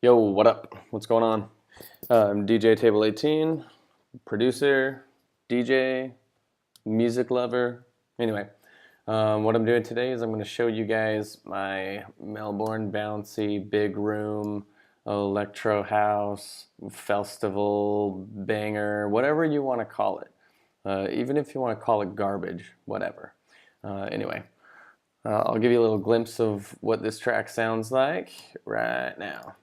Yo, what up? What's going on? I'm DJ Table 18, producer, DJ, music lover. Anyway, what I'm doing today is I'm going to show you guys my Melbourne bouncy big room electro house festival banger, whatever you want to call it. Even if you want to call it garbage, whatever. Anyway, I'll give you a little glimpse of what this track sounds like right now.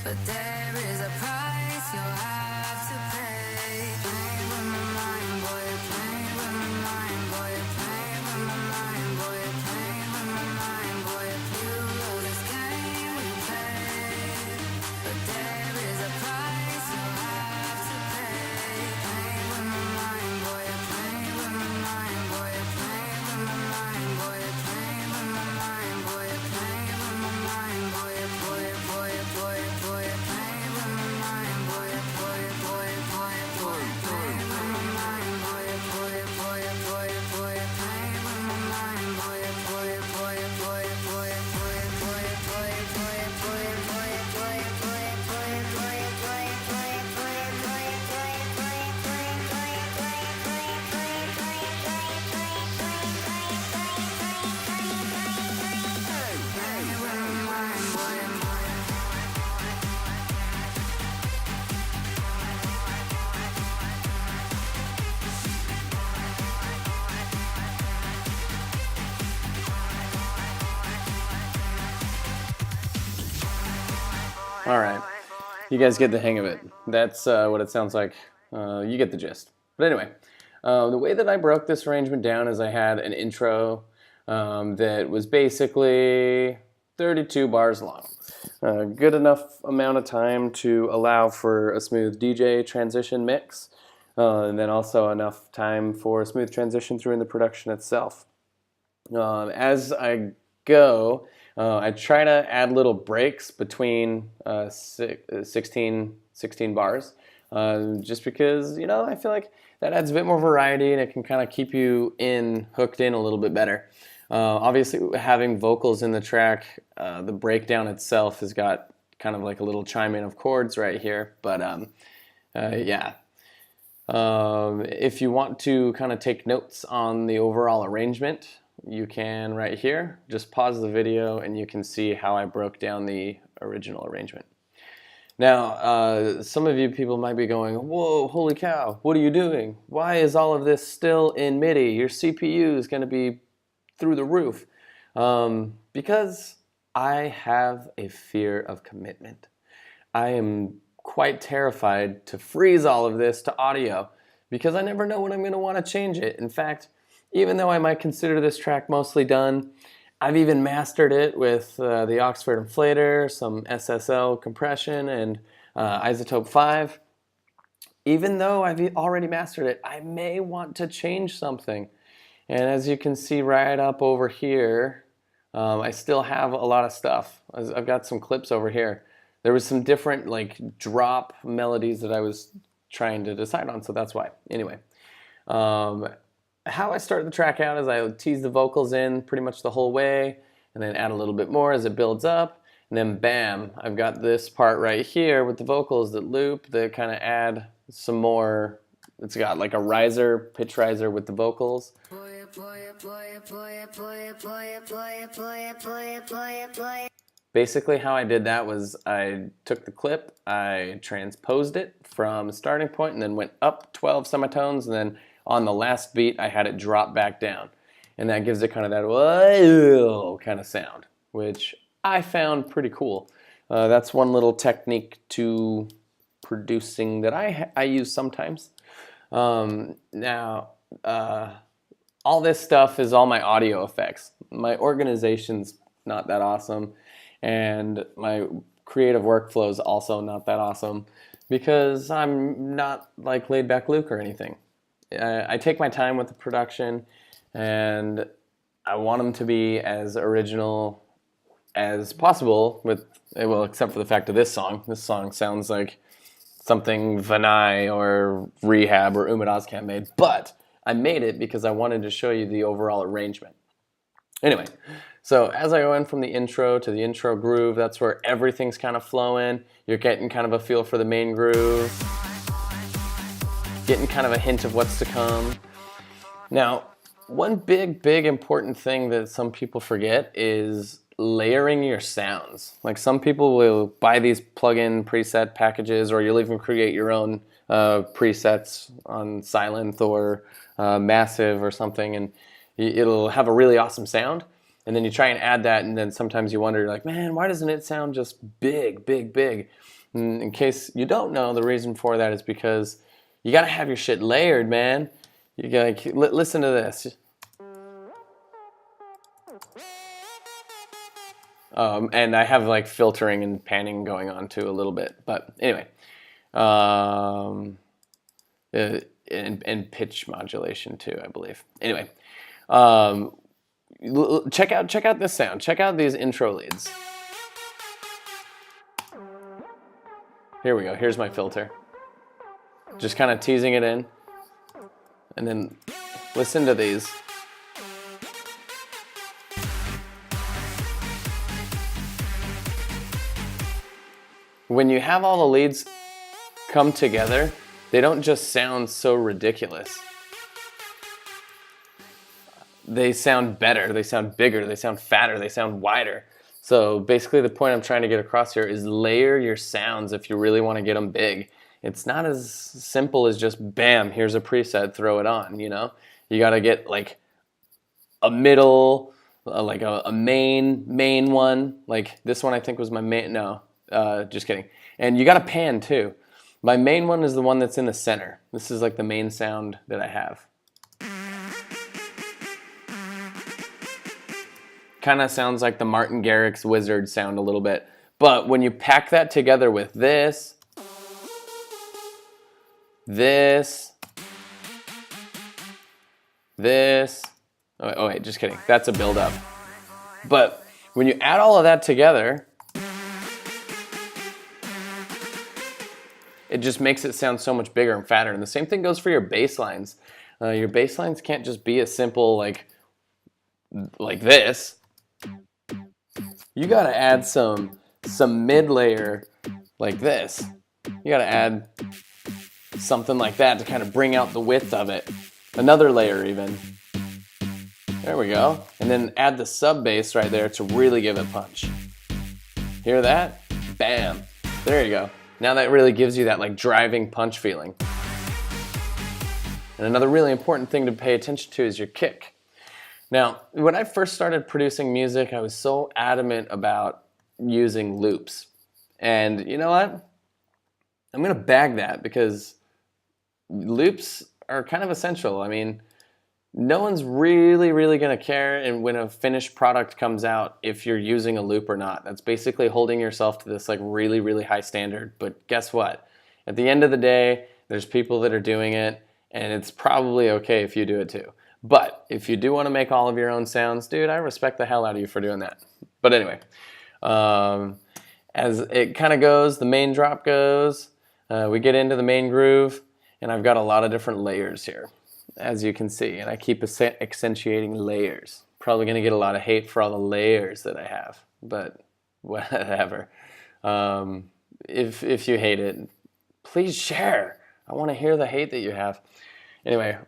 But there is a price you'll have to pay. Play with my mind, boy. Play with my mind, boy. Play with my mind, boy. Play with my mind, boy. You know this game we play. But there is a price you'll have to pay. Play with my mind, boy. Play with my mind, boy. Play with my mind, boy. Play with my mind, boy. Play with my mind, boy. Boy, boy, boy, boy. All right, you guys get the hang of it. That's what it sounds like. You get the gist. But anyway, the way that I broke this arrangement down is I had an intro that was basically 32 bars long. Good enough amount of time to allow for a smooth DJ transition mix, and then also enough time for a smooth transition through in the production itself. As I go, I try to add little breaks between 16 bars, just because, you know, I feel like that adds a bit more variety and it can kind of keep you hooked in a little bit better. Obviously, having vocals in the track, the breakdown itself has got kind of like a little chime in of chords right here, but yeah. If you want to kind of take notes on the overall arrangement, you can right here. Just pause the video and you can see how I broke down the original arrangement. Now, some of you people might be going, whoa, holy cow, what are you doing? Why is all of this still in MIDI? Your CPU is going to be through the roof. Because I have a fear of commitment. I am quite terrified to freeze all of this to audio because I never know when I'm going to want to change it. In fact, even though I might consider this track mostly done, I've even mastered it with the Oxford Inflator, some SSL compression, and Isotope 5. Even though I've already mastered it, I may want to change something. And as you can see right up over here, I still have a lot of stuff. I've got some clips over here. There was some different like drop melodies that I was trying to decide on, so that's why. Anyway, how I start the track out is I tease the vocals in pretty much the whole way, and then add a little bit more as it builds up, and then bam, I've got this part right here with the vocals that loop that kind of add some more. It's got like a riser, pitch riser with the vocals. Basically how I did that was I took the clip, I transposed it from starting point and then went up 12 semitones, and then on the last beat I had it drop back down. And that gives it kind of that whoa kind of sound, which I found pretty cool. That's one little technique to producing that I use sometimes. Now, all this stuff is all my audio effects. My organization's not that awesome, and my creative workflow is also not that awesome because I'm not like Laid Back Luke or anything. I take my time with the production, and I want them to be as original as possible with, well, except for the fact of this song. This song sounds like something Vinay or Rehab or Umid Ozcam made, but I made it because I wanted to show you the overall arrangement. Anyway, so as I go in from the intro to the intro groove, that's where everything's kind of flowing. You're getting kind of a feel for the main groove, getting kind of a hint of what's to come. Now, one big important thing that some people forget is layering your sounds. Like some people will buy these plug-in preset packages, or you'll even create your own presets on Silent or Massive or something, and it'll have a really awesome sound. And then you try and add that, and then sometimes you wonder, you're like, man, why doesn't it sound just big? And in case you don't know, the reason for that is because you gotta have your shit layered, man. You gotta listen to this. And I have like filtering and panning going on too a little bit, but anyway, and pitch modulation too, I believe. Anyway, check out this sound. Check out these intro leads. Here we go. Here's my filter. Just kind of teasing it in, and then listen to these. When you have all the leads come together, they don't just sound so ridiculous. They sound better, they sound bigger, they sound fatter, they sound wider. So basically the point I'm trying to get across here is layer your sounds if you really want to get them big. It's not as simple as just bam, here's a preset, throw it on, you know? You gotta get like a middle, like a main one. Like this one I think was my main, no. Just kidding. And you got to pan too. My main one is the one that's in the center. This is like the main sound that I have. Kind of sounds like the Martin Garrix Wizard sound a little bit. But when you pack that together with this, oh wait, just kidding. That's a build up. But when you add all of that together, it just makes it sound so much bigger and fatter. And the same thing goes for your bass lines. Your bass lines can't just be a simple like this. You gotta add some mid layer like this. You gotta add something like that to kind of bring out the width of it. Another layer even. There we go. And then add the sub bass right there to really give it punch. Hear that? Bam. There you go. Now that really gives you that like driving punch feeling. And another really important thing to pay attention to is your kick. Now, when I first started producing music, I was so adamant about using loops. And you know what? I'm gonna bag that because loops are kind of essential. I mean, no one's really gonna care and when a finished product comes out if you're using a loop or not. That's basically holding yourself to this like really high standard. But guess what? At the end of the day, there's people that are doing it, and it's probably okay if you do it too. But if you do want to make all of your own sounds, dude, I respect the hell out of you for doing that. But anyway, as it kind of goes, the main drop goes, we get into the main groove, and I've got a lot of different layers here, as you can see, and I keep accentuating layers. Probably going to get a lot of hate for all the layers that I have, but whatever. If you hate it, please share. I want to hear the hate that you have. Anyway,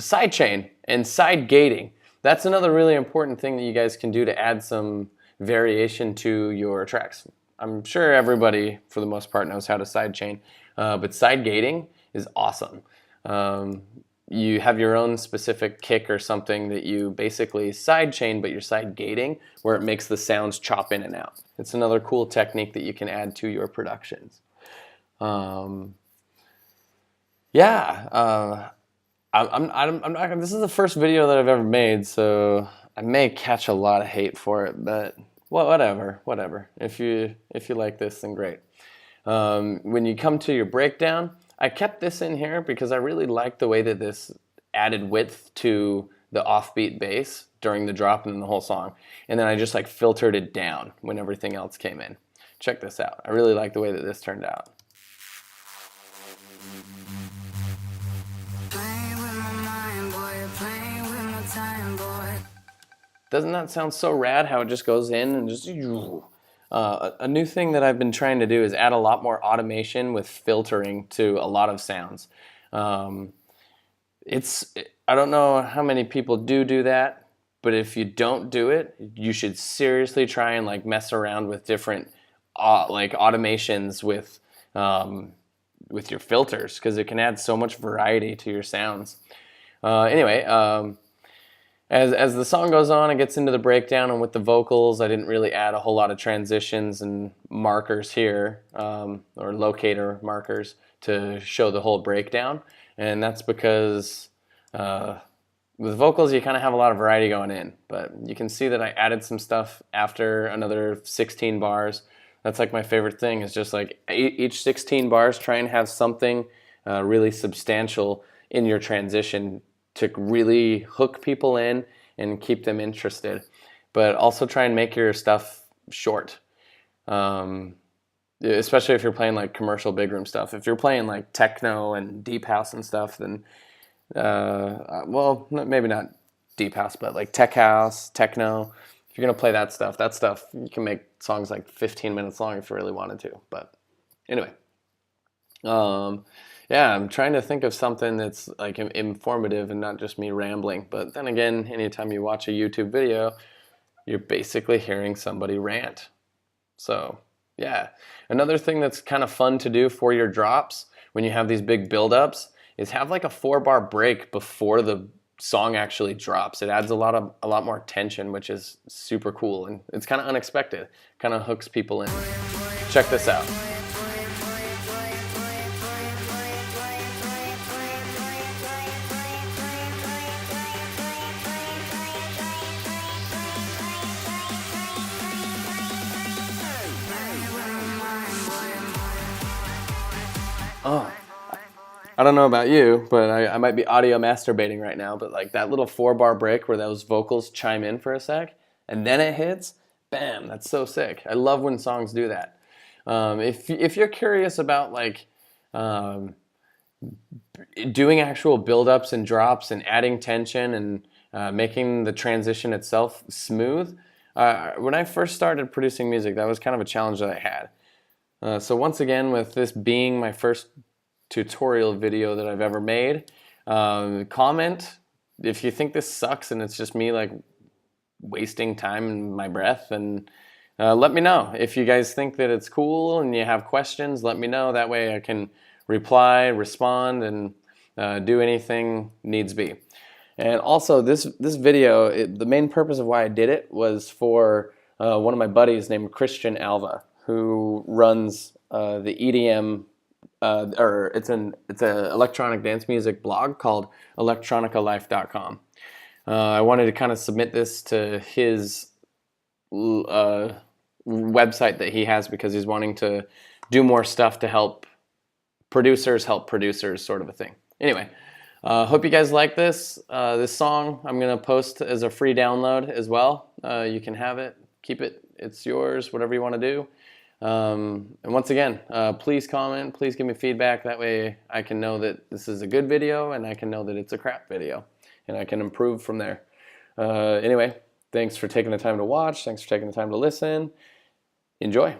sidechain and side gating. That's another really important thing that you guys can do to add some variation to your tracks. I'm sure everybody, for the most part, knows how to sidechain, but side gating is awesome. You have your own specific kick or something that you basically sidechain, but you're side gating, where it makes the sounds chop in and out. It's another cool technique that you can add to your productions. I'm not. This is the first video that I've ever made, so I may catch a lot of hate for it, but whatever. If you like this, then great. When you come to your breakdown, I kept this in here because I really like the way that this added width to the offbeat bass during the drop and then the whole song, and then I just like filtered it down when everything else came in. Check this out. I really like the way that this turned out. Doesn't that sound so rad how it just goes in and just... a new thing that I've been trying to do is add a lot more automation with filtering to a lot of sounds. I don't know how many people do that, but if you don't do it, you should seriously try and like mess around with different like automations with your filters, because it can add so much variety to your sounds. As the song goes on, it gets into the breakdown, and with the vocals, I didn't really add a whole lot of transitions and markers here, or locator markers to show the whole breakdown. And that's because with vocals, you kind of have a lot of variety going in. But you can see that I added some stuff after another 16 bars. That's like my favorite thing, is just like each 16 bars, try and have something really substantial in your transition to really hook people in and keep them interested, but also try and make your stuff short. Especially if you're playing like commercial big room stuff. If you're playing like techno and deep house and stuff, then well, maybe not deep house, but like tech house, techno. If you're gonna play that stuff you can make songs like 15 minutes long if you really wanted to. But anyway. Yeah, I'm trying to think of something that's like informative and not just me rambling. But then again, anytime you watch a YouTube video, you're basically hearing somebody rant. So yeah, another thing that's kind of fun to do for your drops when you have these big build-ups is have like a 4-bar break before the song actually drops. It adds a lot more tension, which is super cool, and it's kind of unexpected. Kind of hooks people in. Check this out. Oh, I don't know about you, but I might be audio masturbating right now, but like that little 4-bar break where those vocals chime in for a sec, and then it hits, bam, that's so sick. I love when songs do that. If you're curious about like doing actual build-ups and drops and adding tension and making the transition itself smooth, when I first started producing music, that was kind of a challenge that I had. So once again, with this being my first tutorial video that I've ever made, comment if you think this sucks and it's just me like wasting time and my breath, and let me know. If you guys think that it's cool and you have questions, let me know. That way I can reply, respond, and do anything needs be. And also, this video, the main purpose of why I did it was for one of my buddies named Christian Alva, who runs the EDM, or it's an electronic dance music blog called electronicalife.com. I wanted to kind of submit this to his website that he has because he's wanting to do more stuff to help producers sort of a thing. Anyway, hope you guys like this. This song I'm going to post as a free download as well. You can have it, keep it, it's yours, whatever you want to do. And once again, please comment, please give me feedback. That way I can know that this is a good video and I can know that it's a crap video and I can improve from there. Anyway, thanks for taking the time to watch. Thanks for taking the time to listen. Enjoy.